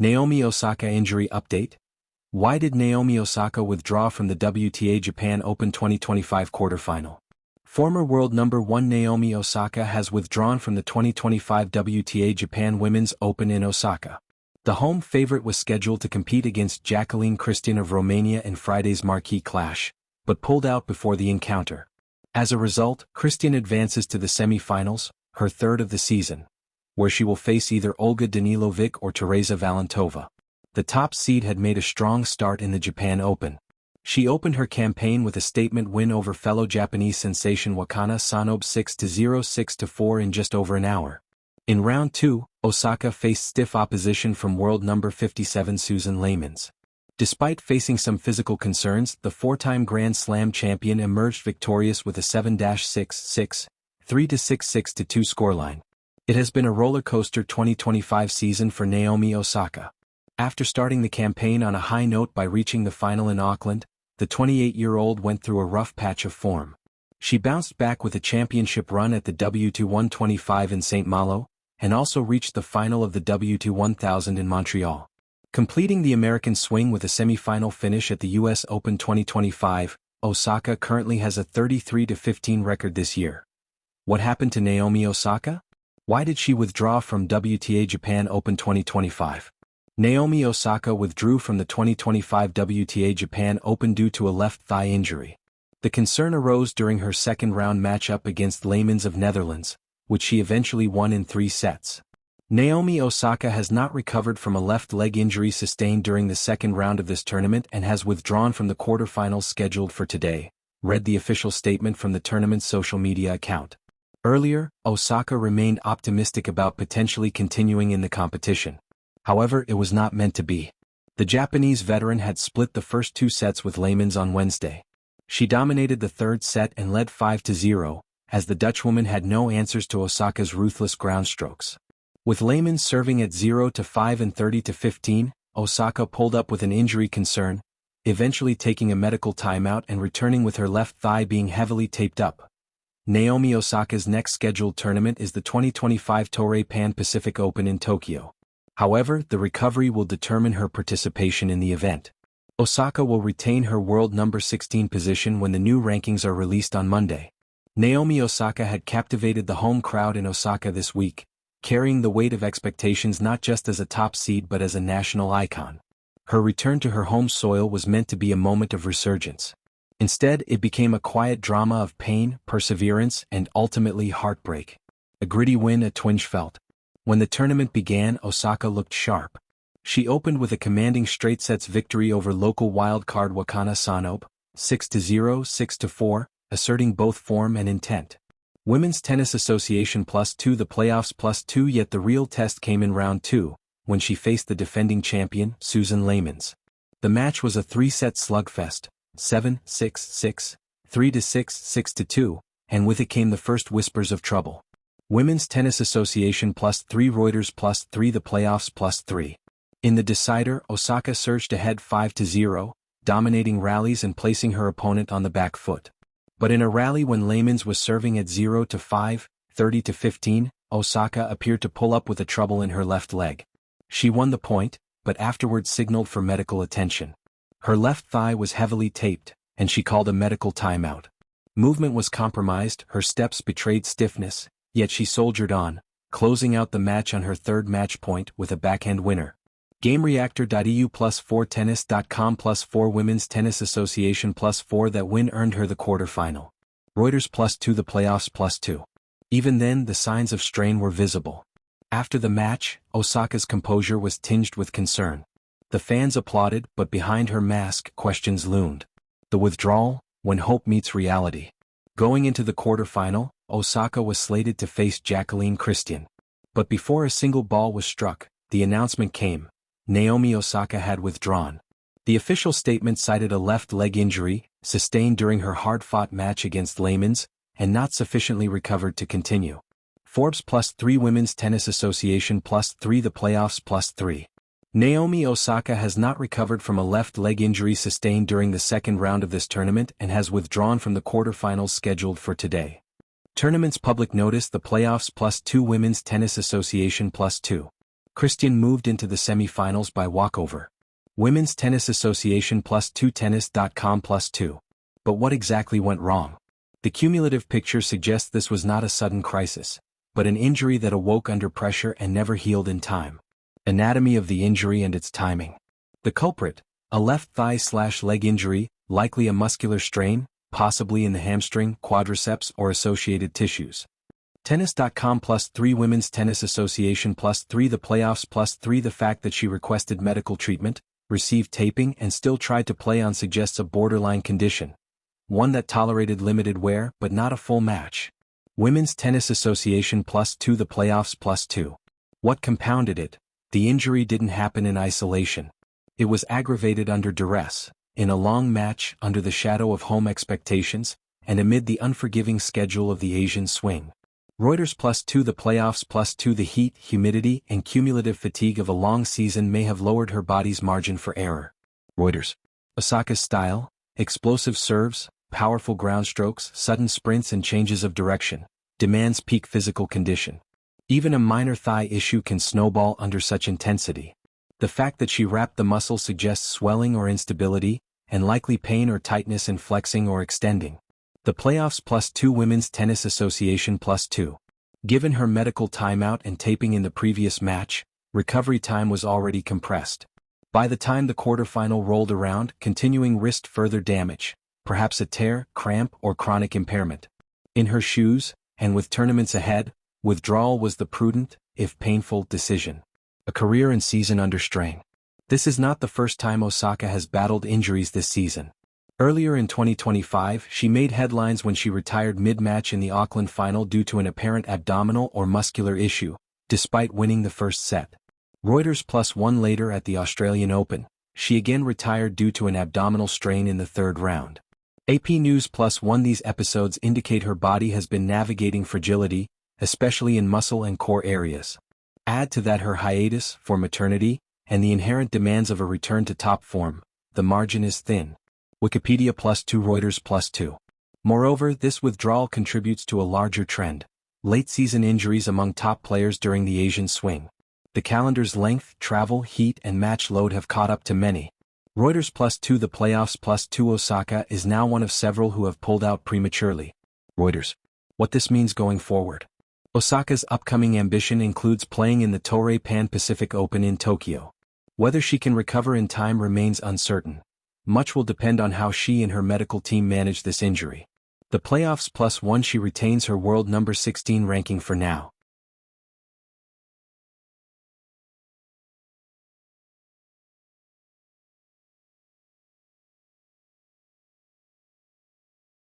Naomi Osaka injury update? Why did Naomi Osaka withdraw from the WTA Japan Open 2025 quarterfinal? Former world number 1 Naomi Osaka has withdrawn from the 2025 WTA Japan Women's Open in Osaka. The home favorite was scheduled to compete against Jacqueline Christian of Romania in Friday's marquee clash, but pulled out before the encounter. As a result, Christian advances to the semi-finals, her third of the season, where she will face either Olga Danilovic or Teresa Valentova. The top seed had made a strong start in the Japan Open. She opened her campaign with a statement win over fellow Japanese sensation Wakana Sanobu 6-0 6-4 in just over an hour. In round 2, Osaka faced stiff opposition from world number 57 Susan Layman's. Despite facing some physical concerns, the four-time Grand Slam champion emerged victorious with a 7-6-6, 3-6-6-2 scoreline. It has been a roller coaster 2025 season for Naomi Osaka. After starting the campaign on a high note by reaching the final in Auckland, the 28-year-old went through a rough patch of form. She bounced back with a championship run at the WTA 125 in St. Malo, and also reached the final of the WTA 1000 in Montreal. Completing the American swing with a semi-final finish at the US Open 2025, Osaka currently has a 33-15 record this year. What happened to Naomi Osaka? Why did she withdraw from WTA Japan Open 2025? Naomi Osaka withdrew from the 2025 WTA Japan Open due to a left thigh injury. The concern arose during her second-round matchup against Layman's of Netherlands, which she eventually won in 3 sets. Naomi Osaka has not recovered from a left leg injury sustained during the second round of this tournament and has withdrawn from the quarterfinals scheduled for today, read the official statement from the tournament's social media account. Earlier, Osaka remained optimistic about potentially continuing in the competition. However, it was not meant to be. The Japanese veteran had split the first 2 sets with Layman's on Wednesday. She dominated the third set and led 5-0, as the Dutchwoman had no answers to Osaka's ruthless ground strokes. With Layman's serving at 0-5 and 30-15, Osaka pulled up with an injury concern, eventually taking a medical timeout and returning with her left thigh being heavily taped up. Naomi Osaka's next scheduled tournament is the 2025 Toray Pan-Pacific Open in Tokyo. However, the recovery will determine her participation in the event. Osaka will retain her world number 16 position when the new rankings are released on Monday. Naomi Osaka had captivated the home crowd in Osaka this week, carrying the weight of expectations not just as a top seed but as a national icon. Her return to her home soil was meant to be a moment of resurgence. Instead, it became a quiet drama of pain, perseverance, and ultimately heartbreak. A gritty win at Twinschfeld. When the tournament began, Osaka looked sharp. She opened with a commanding straight sets victory over local wildcard Wakana Sanobu, 6-0, 6-4, asserting both form and intent. Women's Tennis Association +2 the playoffs +2 yet the real test came in round 2, when she faced the defending champion, Susan Layman's. The match was a 3-set slugfest, 7-6-6, 3-6, 6-2, and with it came the first whispers of trouble. Women's Tennis Association +3 Reuters +3 the playoffs +3. In the decider, Osaka surged ahead 5-0, dominating rallies and placing her opponent on the back foot. But in a rally when Layman's was serving at 0-5, 30-15, Osaka appeared to pull up with a trouble in her left leg. She won the point, but afterwards signaled for medical attention. Her left thigh was heavily taped, and she called a medical timeout. Movement was compromised, her steps betrayed stiffness, yet she soldiered on, closing out the match on her third match point with a backhand winner. GameReactor.eu +4tennis.com +4 Women's Tennis Association +4 that win earned her the quarterfinal. Reuters +2 the playoffs +2. Even then, the signs of strain were visible. After the match, Osaka's composure was tinged with concern. The fans applauded, but behind her mask, questions loomed. The withdrawal, when hope meets reality. Going into the quarterfinal, Osaka was slated to face Jacqueline Christian. But before a single ball was struck, the announcement came. Naomi Osaka had withdrawn. The official statement cited a left leg injury, sustained during her hard-fought match against Layman's, and not sufficiently recovered to continue. Forbes +3 Women's Tennis Association +3 the playoffs +3. Naomi Osaka has not recovered from a left leg injury sustained during the second round of this tournament and has withdrawn from the quarterfinals scheduled for today. Tournament's public notice the playoffs +2 Women's Tennis Association +2. Christian moved into the semi-finals by walkover. Women's Tennis Association +2 Tennis.com +2. But what exactly went wrong? The cumulative picture suggests this was not a sudden crisis, but an injury that awoke under pressure and never healed in time. Anatomy of the injury and its timing. The culprit, a left thigh/leg injury, likely a muscular strain, possibly in the hamstring, quadriceps, or associated tissues. Tennis.com +3 Women's Tennis Association +3 The playoffs +3 The fact that she requested medical treatment, received taping and still tried to play on suggests a borderline condition. One that tolerated limited wear but not a full match. Women's Tennis Association +2 The playoffs +2. What compounded it? The injury didn't happen in isolation. It was aggravated under duress, in a long match under the shadow of home expectations, and amid the unforgiving schedule of the Asian swing. Reuters +2 The playoffs +2 The heat, humidity, and cumulative fatigue of a long season may have lowered her body's margin for error. Reuters. Osaka's style, explosive serves, powerful ground strokes, sudden sprints and changes of direction, demands peak physical condition. Even a minor thigh issue can snowball under such intensity. The fact that she wrapped the muscle suggests swelling or instability, and likely pain or tightness in flexing or extending. The playoffs +2 Women's Tennis Association +2. Given her medical timeout and taping in the previous match, recovery time was already compressed. By the time the quarterfinal rolled around, continuing risked further damage, perhaps a tear, cramp, or chronic impairment. In her shoes, and with tournaments ahead, withdrawal was the prudent, if painful, decision. A career and season under strain. This is not the first time Osaka has battled injuries this season. Earlier in 2025, she made headlines when she retired mid-match in the Auckland final due to an apparent abdominal or muscular issue, despite winning the first set. Reuters +1 Later at the Australian Open, she again retired due to an abdominal strain in the third round. AP News +1 These episodes indicate her body has been navigating fragility, especially in muscle and core areas. Add to that her hiatus for maternity, and the inherent demands of a return to top form, the margin is thin. Wikipedia +2 Reuters +2. Moreover, this withdrawal contributes to a larger trend. Late-season injuries among top players during the Asian swing. The calendar's length, travel, heat and match load have caught up to many. Reuters +2 The playoffs +2 Osaka is now one of several who have pulled out prematurely. Reuters. What this means going forward. Osaka's upcoming ambition includes playing in the Toray Pan-Pacific Open in Tokyo. Whether she can recover in time remains uncertain. Much will depend on how she and her medical team manage this injury. The playoffs +1 She retains her world number 16 ranking for now.